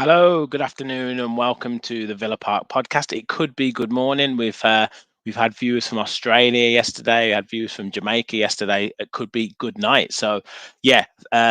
Hello, good afternoon, and welcome to the Villa Park podcast. It could be good morning. We've had viewers from Australia yesterday. We had viewers from Jamaica yesterday. It could be good night. So, yeah,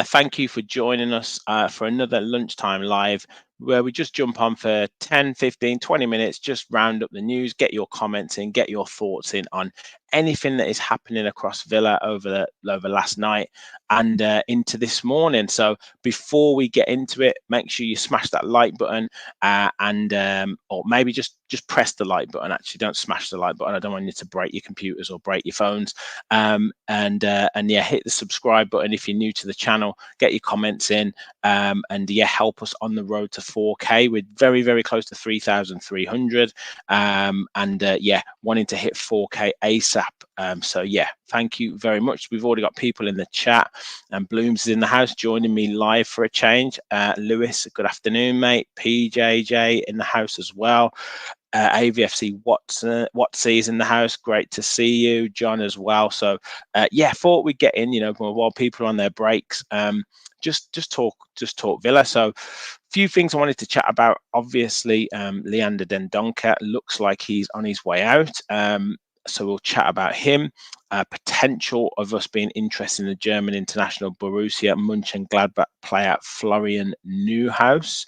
thank you for joining us for another lunchtime live, where we just jump on for 10, 15, 20 minutes, just round up the news, get your comments in, get your thoughts in on anything that is happening across Villa over last night and into this morning. So before we get into it, make sure you smash that like button or maybe just press the like button. Actually, don't smash the like button. I don't want you to break your computers or break your phones. And yeah, hit the subscribe button if you're new to the channel. Get your comments in, and yeah, help us on the road to 4K. We're very, very close to 3,300, yeah, wanting to hit 4K ASAP. So yeah, thank you very much. We've already got people in the chat, and Blooms is in the house joining me live for a change. Lewis, good afternoon, mate. PJJ in the house as well. AVFC Watsy's in the house. Great to see you, John, as well. So yeah, thought we'd get in, while people are on their breaks. Just talk Villa. So few things I wanted to chat about. Obviously, Leander Dendoncker looks like he's on his way out. So we'll chat about him. Potential of us being interested in the German international Borussia Mönchengladbach player Florian Neuhaus.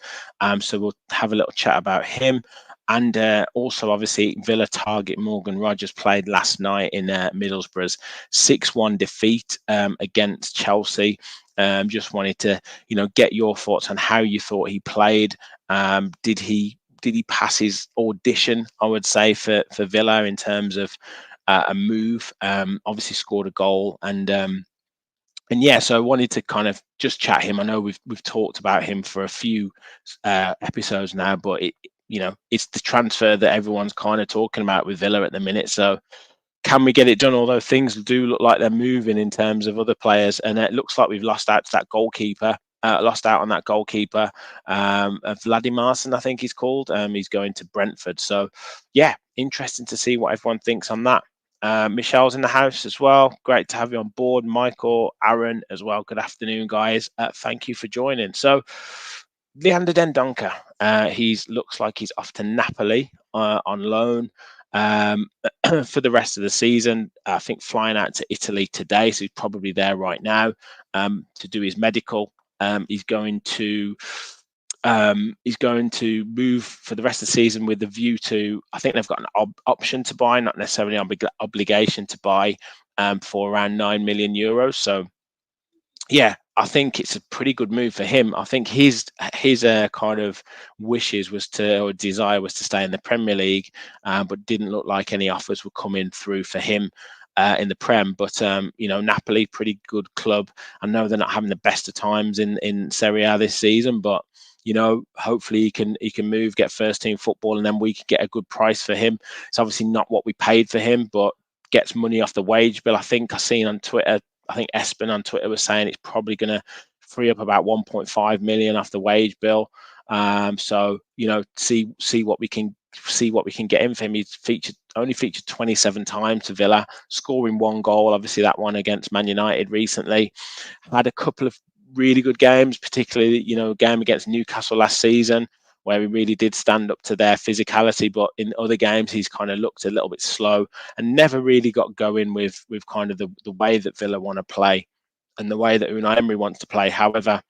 So we'll have a little chat about him. And also, obviously, Villa target Morgan Rogers played last night in Middlesbrough's 6-1 defeat against Chelsea. Just wanted to, get your thoughts on how you thought he played. Did he pass his audition, I would say, for Villa in terms of a move? Obviously scored a goal, and yeah, so I wanted to kind of just chat him. I know we've talked about him for a few episodes now, but it's the transfer that everyone's kind of talking about with Villa at the minute. So can we get it done? Although things do look like they're moving in terms of other players, and it looks like we've lost out to that goalkeeper. Lost out on that goalkeeper, Vladimarson, I think he's called. He's going to Brentford. So, yeah, interesting to see what everyone thinks on that. Michelle's in the house as well. Great to have you on board. Michael, Aaron as well. Good afternoon, guys. Thank you for joining. So, Leander Dendoncker, he looks like he's off to Napoli on loan for the rest of the season. I think flying out to Italy today, so he's probably there right now to do his medical. He's going to move for the rest of the season with the view to, I think they've got an option to buy, not necessarily an obligation to buy, for around 9 million euros. So yeah, I think it's a pretty good move for him. I think his kind of wishes or desire was to stay in the Premier League, but didn't look like any offers were coming through for him in the Prem. But Napoli, pretty good club. I know they're not having the best of times in Serie A this season, but hopefully he can move, get first team football, and then we can get a good price for him. It's obviously not what we paid for him, but gets money off the wage bill. I think I seen on Twitter, I think Aston on Twitter was saying it's probably going to free up about 1.5 million off the wage bill. So see what we can get in for him. He's only featured 27 times to Villa, scoring one goal. Obviously that one against Man United recently. Had a couple of really good games, particularly game against Newcastle last season, where he really did stand up to their physicality. But in other games, he's kind of looked a little bit slow and never really got going with kind of the way that Villa want to play and the way that Unai Emery wants to play. However,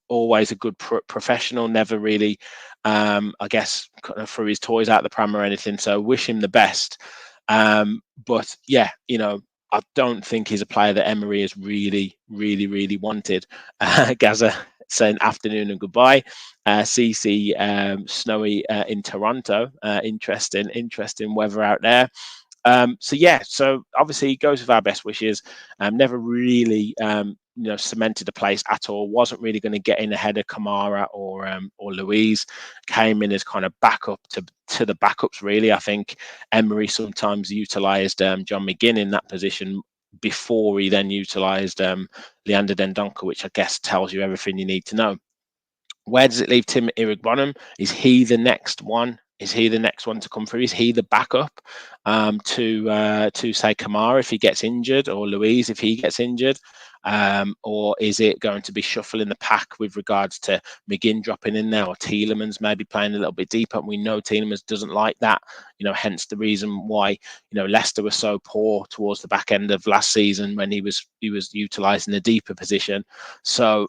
always a good professional, never really, I guess, kind of threw his toys out the pram or anything. So wish him the best. But yeah, I don't think he's a player that Emery has really, really, really wanted. Gaza saying afternoon and goodbye. CC snowy in Toronto. Interesting weather out there. So obviously he goes with our best wishes. Never really cemented a place at all. Wasn't really going to get in ahead of Kamara or Louise. Came in as kind of backup to the backups, really. I think Emery sometimes utilised John McGinn in that position before he then utilised Leander Dendoncker, which I guess tells you everything you need to know. Where does it leave Tim Irigbonham? Is he the next one? Is he the next one to come through? Is he the backup to say Kamara if he gets injured, or Louise if he gets injured? Or is it going to be shuffling the pack with regards to McGinn dropping in there, or Tielemans maybe playing a little bit deeper? We know Tielemans doesn't like that, hence the reason why Leicester was so poor towards the back end of last season when he was utilising the deeper position. So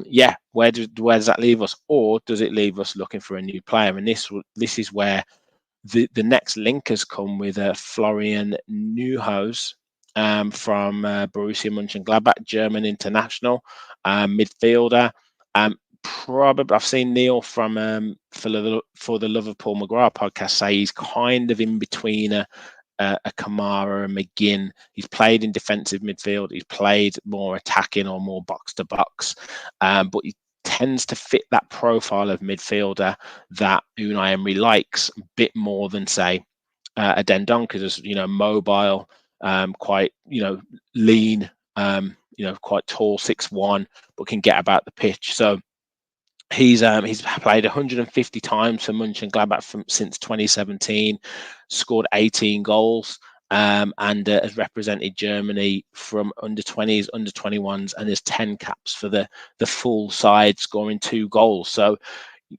yeah, where does that leave us? Or does it leave us looking for a new player? And this is where the next link has come with Florian Neuhaus from Borussia Mönchengladbach, German international midfielder. Probably I've seen Neil from for the Love of Paul McGrath podcast say he's kind of in between a Kamara and McGinn. He's played in defensive midfield. He's played more attacking or more box to box, but he tends to fit that profile of midfielder that Unai Emery likes a bit more than, say, a Dendonker, just mobile, quite lean, quite tall, 6'1", but can get about the pitch. So he's played 150 times for Mönchengladbach since 2017, scored 18 goals, and has represented Germany from under 20s, under 21s, and has 10 caps for the full side, scoring 2 goals. So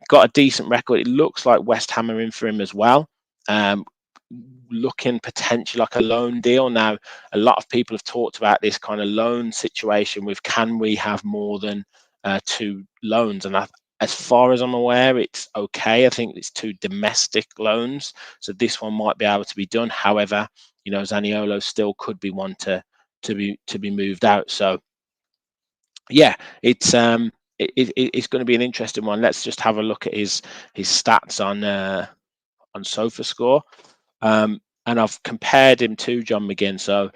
got a decent record. It looks like West Ham are in for him as well. Looking potentially like a loan deal. Now, a lot of people have talked about this kind of loan situation with, can we have more than 2 loans? And as far as I'm aware, it's okay. I think it's 2 domestic loans, so this one might be able to be done. However, Zaniolo still could be one to be moved out. So yeah, it's going to be an interesting one. Let's just have a look at his stats on SofaScore, and I've compared him to John McGinn. So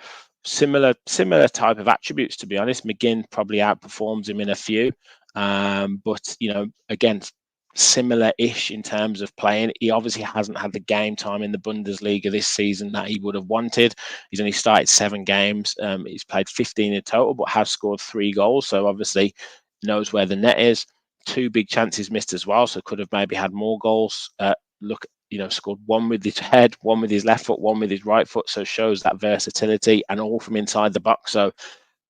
similar type of attributes, to be honest. McGinn probably outperforms him in a few, but again, similar-ish in terms of playing. He obviously hasn't had the game time in the Bundesliga this season that he would have wanted. He's only started 7 games. He's played 15 in total, but has scored 3 goals. So obviously knows where the net is. 2 big chances missed as well, so could have maybe had more goals. Scored 1 with his head, 1 with his left foot, 1 with his right foot. So shows that versatility, and all from inside the box. So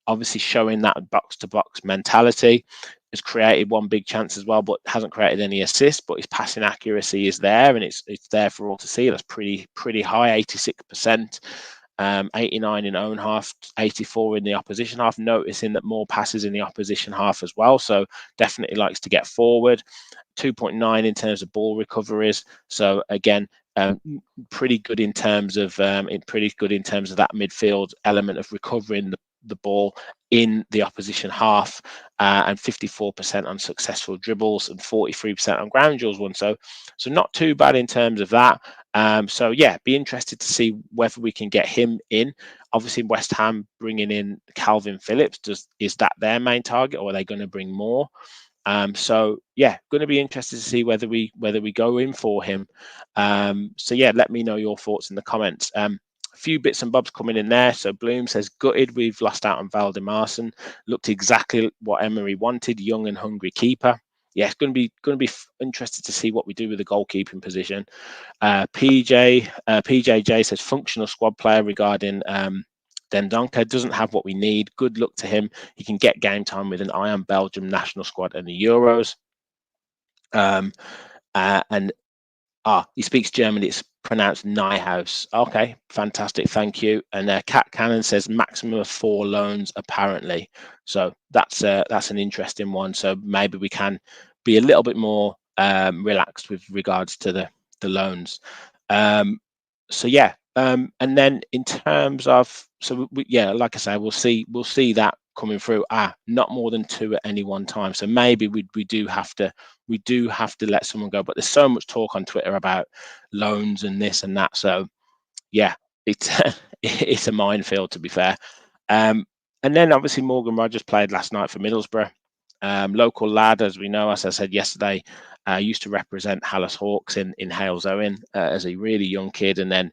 obviously showing that box to box mentality. Has created 1 big chance as well, but hasn't created any assists. But his passing accuracy is there, and it's there for all to see. That's pretty high, 86%, 89 in own half, 84 in the opposition half. Noticing that more passes in the opposition half as well, so definitely likes to get forward. 2.9 in terms of ball recoveries. So again, pretty good in terms of that midfield element of recovering the ball in the opposition half, and 54% on successful dribbles and 43% on ground duels won. So not too bad in terms of that. So yeah, be interested to see whether we can get him in. Obviously, West Ham bringing in Calvin Phillips, is that their main target, or are they going to bring more? So yeah, going to be interested to see whether we go in for him. So yeah, let me know your thoughts in the comments. A few bits and bobs coming in there. So Bloom says, gutted we've lost out on Valdemarson. Looked exactly what Emery wanted, young and hungry keeper. Yeah, it's going to be interested to see what we do with the goalkeeping position. PJJ says, functional squad player regarding Dendonker. Doesn't have what we need. Good luck to him. He can get game time with an eye on Belgium national squad and the Euros. He speaks German. It's pronounced Neuhaus. Okay, fantastic. Thank you. And Cat Cannon says maximum of 4 loans apparently. So that's an interesting one. So maybe we can be a little bit more relaxed with regards to the loans. So yeah. And then in terms of, like I say, we'll see that coming through. Not more than 2 at any one time. So maybe we do have to let someone go. But there's so much talk on Twitter about loans and this and that. So yeah, it's a minefield, to be fair. And then obviously Morgan Rogers played last night for Middlesbrough. Local lad, as we know, as I said yesterday, used to represent Harhaus Hawks in Hales Owen as a really young kid, and then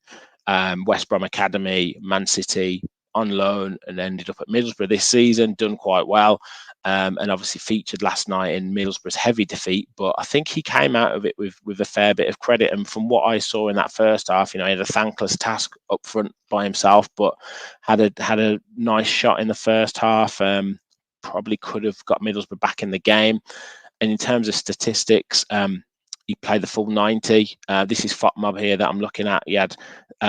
West Brom Academy, Man City, on loan and ended up at Middlesbrough this season, done quite well, and obviously featured last night in Middlesbrough's heavy defeat. But I think he came out of it with a fair bit of credit. And from what I saw in that first half, he had a thankless task up front by himself, but had a nice shot in the first half. Probably could have got Middlesbrough back in the game. And in terms of statistics, he played the full 90. This is FOTMob here that I'm looking at. He had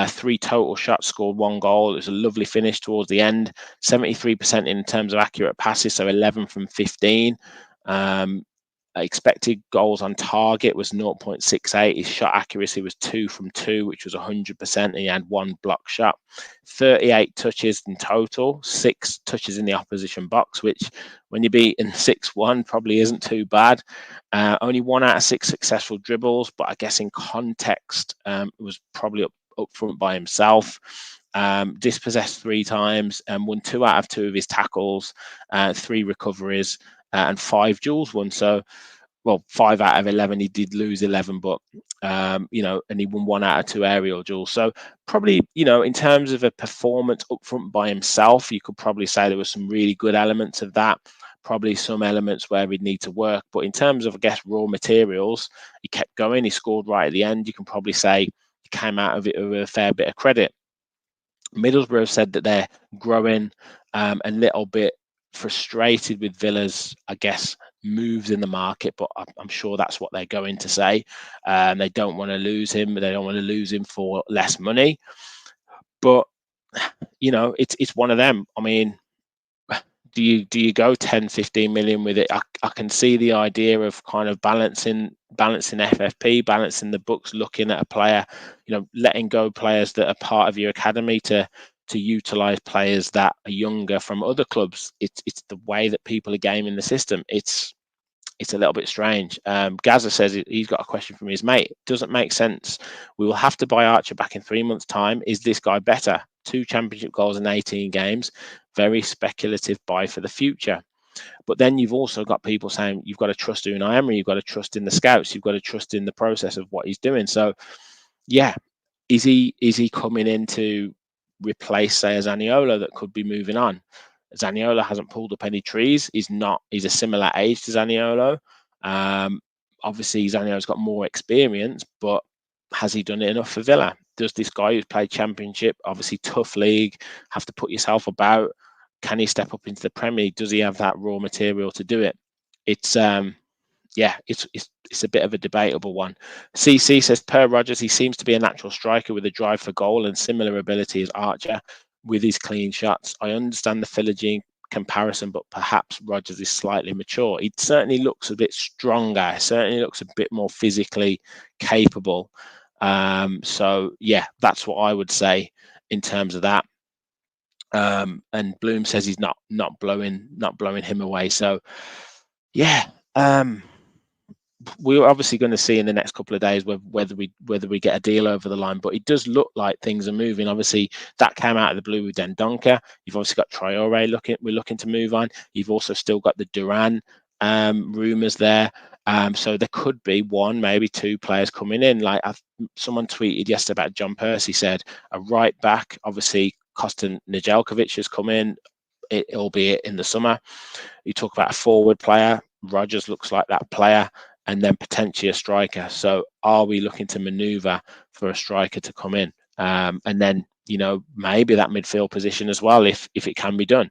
3 total shots, scored 1 goal. It was a lovely finish towards the end. 73% in terms of accurate passes, so 11 from 15. Expected goals on target was 0.68. His shot accuracy was 2 from 2, which was 100%. And he had 1 block shot. 38 touches in total, 6 touches in the opposition box, which when you're beating 6-1 probably isn't too bad. Only 1 out of 6 successful dribbles, but I guess in context, it was probably up front by himself. Dispossessed 3 times and won 2 out of 2 of his tackles, 3 recoveries, and 5 duels won. So, well, 5 out of 11. He did lose 11, but and he won 1 out of 2 aerial duels. So probably, in terms of a performance up front by himself, you could probably say there were some really good elements of that. Probably some elements where we'd need to work. But in terms of, I guess, raw materials, he kept going. He scored right at the end. You can probably say he came out of it with a fair bit of credit. Middlesbrough said that they're growing a little bit frustrated with Villa's, I guess, moves in the market, but I'm sure that's what they're going to say. They don't want to lose him. They don't want to lose him for less money. But it's one of them. I mean, do you go 10, 15 million with it? I can see the idea of kind of balancing FFP, balancing the books, looking at a player, letting go players that are part of your academy to utilize players that are younger from other clubs. It's the way that people are gaming the system. It's a little bit strange. Gaza says he's got a question from his mate. Doesn't make sense. We will have to buy Archer back in 3 months' time. Is this guy better? 2 championship goals in 18 games. Very speculative buy for the future. But then you've also got people saying you've got to trust Unai Emery, you've got to trust in the scouts, you've got to trust in the process of what he's doing. So, yeah, is he coming in to replace, say, a Zaniolo that could be moving on? Zaniolo hasn't pulled up any trees. He's a similar age to Zaniolo. Obviously, Zaniolo's got more experience, but has he done it enough for Villa? Does this guy who's played Championship, obviously tough league, have to put yourself about? Can he step up into the Premier League? Does he have that raw material to do it? It's a bit of a debatable one. CC says, per Rodgers, he seems to be a natural striker with a drive for goal and similar ability as Archer with his clean shots. I understand the Philogene comparison, but perhaps Rodgers is slightly mature. He certainly looks a bit stronger. Certainly looks a bit more physically capable. So yeah, that's what I would say in terms of that. And Bloom says he's not blowing him away. So yeah, we're obviously going to see in the next couple of days whether we get a deal over the line. But it does look like things are moving. Obviously, that came out of the blue with Dendonker. You've obviously got Traore we're looking to move on. You've also still got the Duran rumours there. So there could be 1, maybe 2 players coming in. Like someone tweeted yesterday about John Percy, said a right back. Obviously, Kostan Nedeljkovic has come in, albeit in the summer. You talk about a forward player. Rodgers looks like that player. And then potentially a striker. So are we looking to manoeuvre for a striker to come in? And then, maybe that midfield position as well, if it can be done.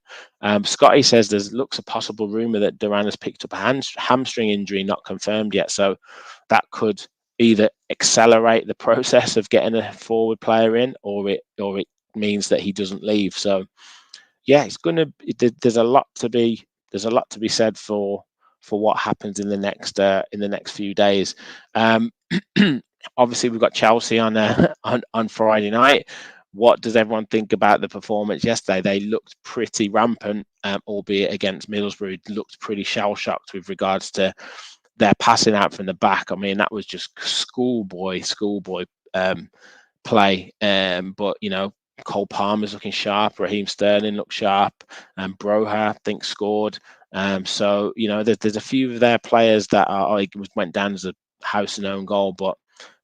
Scotty says looks a possible rumour that Duran has picked up a hamstring injury, not confirmed yet. So that could either accelerate the process of getting a forward player in, or it means that he doesn't leave. So yeah, there's a lot to be said for what happens in the next few days. Obviously, we've got Chelsea on Friday night. What does everyone think about the performance yesterday? They looked pretty rampant, albeit against Middlesbrough, looked pretty shell-shocked with regards to their passing out from the back. I mean, that was just schoolboy play. But Cole Palmer's looking sharp. Raheem Sterling looked sharp. And Broha, I think, scored. So there's a few of their players that went down as a house and own goal, but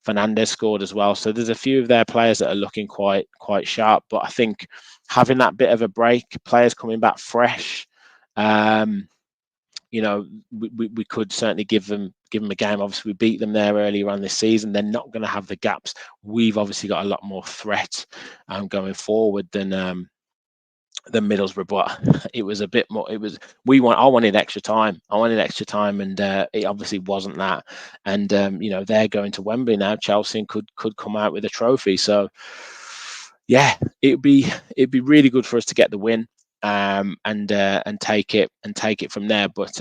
Fernandez scored as well. So there's a few of their players that are looking quite sharp. But I think having that bit of a break, players coming back fresh, you know, we could certainly give them a game. Obviously, we beat them there earlier on this season. They're not going to have the gaps. We've obviously got a lot more threat going forward than Middlesbrough, but it was a bit more. I wanted extra time. And it obviously wasn't that. And you know, they're going to Wembley now. Chelsea could come out with a trophy. So yeah, it'd be really good for us to get the win and take it from there. But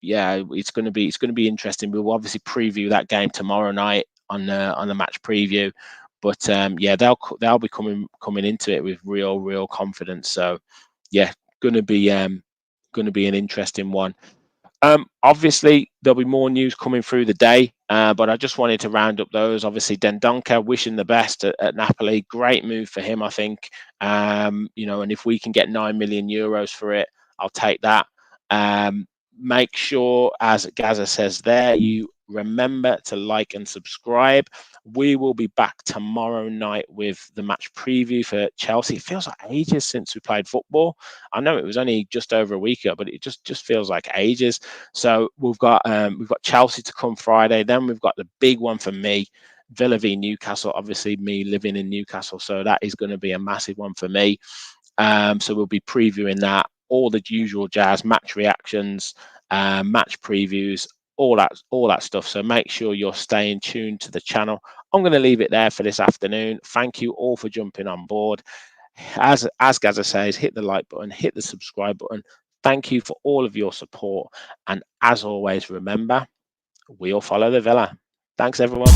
yeah, it's going to be interesting. We'll obviously preview that game tomorrow night on the match preview. But yeah, they'll be coming into it with real confidence. So yeah, gonna be an interesting one. Obviously, there'll be more news coming through the day, but I just wanted to round up those. Obviously, Dendonker, wishing the best at Napoli. Great move for him, I think. You know, and if we can get €9 million for it, I'll take that. Make sure, as Gaza says there, you remember to like and subscribe. We will be back tomorrow night with the match preview for Chelsea. It feels like ages since we played football. I know it was only just over a week ago, but it just feels like ages. So we've got Chelsea to come Friday. Then we've got the big one for me, Villa v Newcastle. Obviously, me living in Newcastle, so that is going to be a massive one for me. So we'll be previewing that, all the usual jazz, match reactions, match previews, all that stuff. So make sure you're staying tuned to the channel. I'm going to leave it there for this afternoon. Thank you all for jumping on board. As Gaza says, hit the like button, hit the subscribe button. Thank you for all of your support. And as always, remember, we'll follow the Villa. Thanks, everyone.